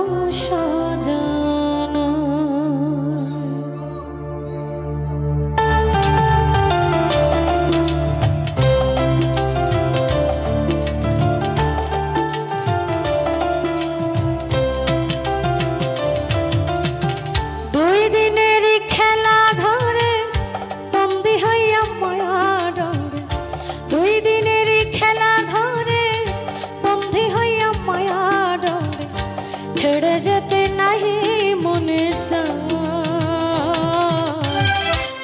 মানুষ জানা। দুই দিনের খেলা ঘরে বন্দি হইয়া মায়া ডরে, দুই দিনের খেলা ঘরে বন্দি হইয়া মায়া ডরে, ছেড়ে যেতে নাহি মনে চায়,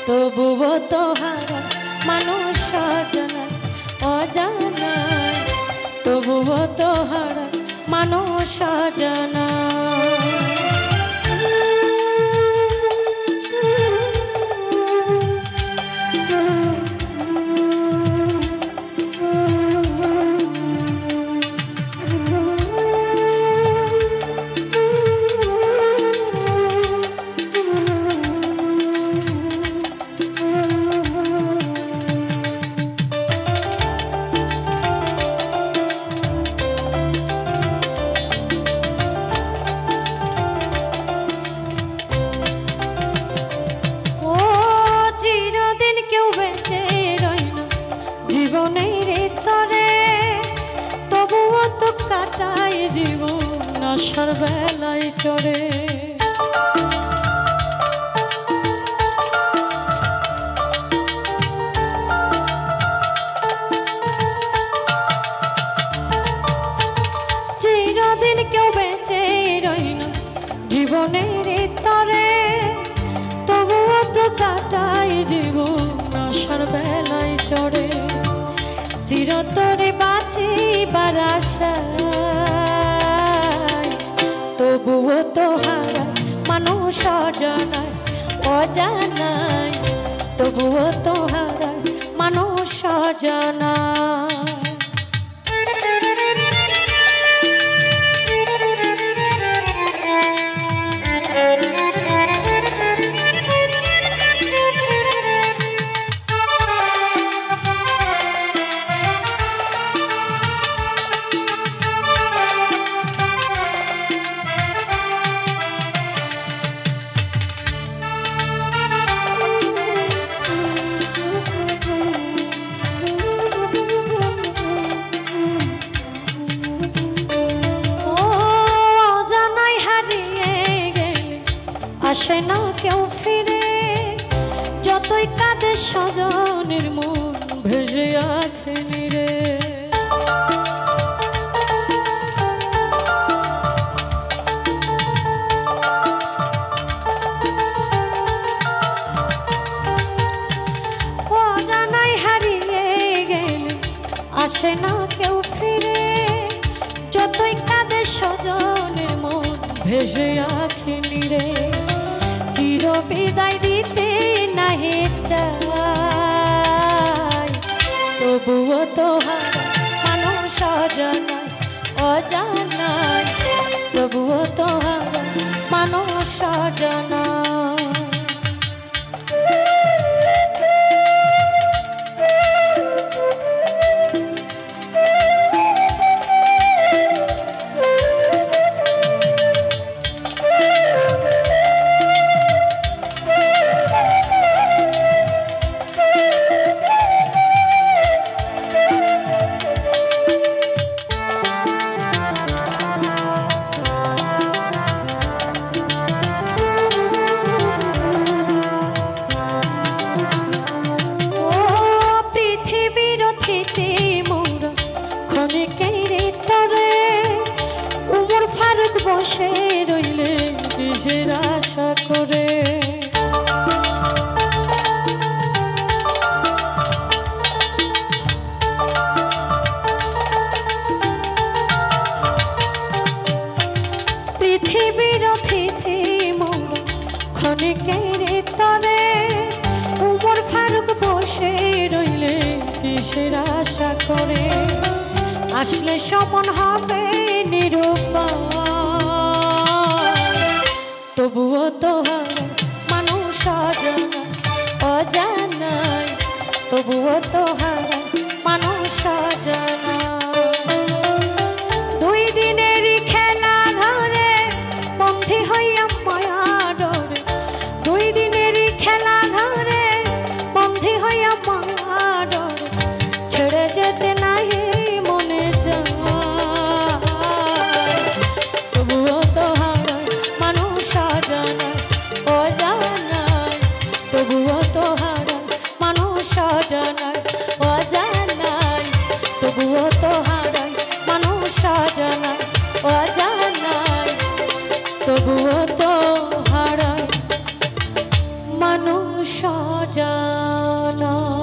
তবুও তোহারা মানুষ জানা অজানায়, তবুও তোহারা মানুষ জানা। জীবন আসার বেলায় চড়ে, চিরদিন কেউ বেঁচে রয় না জীবনের তরে, তবুও তো কাটাই জীবন আসার বেলায় চড়ে, চিরতরে বাঁচিবার আশায়, তবুও তোহারা মানুষ জানায় অজানায়, তবুও তোহারা মানুষ জানায়। আসে না কেউ ফিরে, যতই কাঁদে স্বজনের মন ভেসে আখে নিরে, অজানায় হারিয়ে গেলে আসে না কেউ ফিরে, যতই কাঁদে স্বজনের মন ভেসে আখে নিরে, চির বিদায় দিতে নাহি চায়, তবুও তোহারা মানুষ জানায় অজানায়, তবুও তোহারা মানুষ জানায়। বসে রইলে কিসের আশা করে, পৃথিবীর অতিথি মোর ক্ষণিকের তরে, উমর ফারুক বসে রইলে কিসের আশা করে, আসলে সমন হবে নিরুপায়, তবুও তোহারা মানুষ জানা অজানায়, তবুও তোহারা মানুষ জানা। দুই দিনের খেলা ঘরে তবুও তো হারায় মানুষ জানা।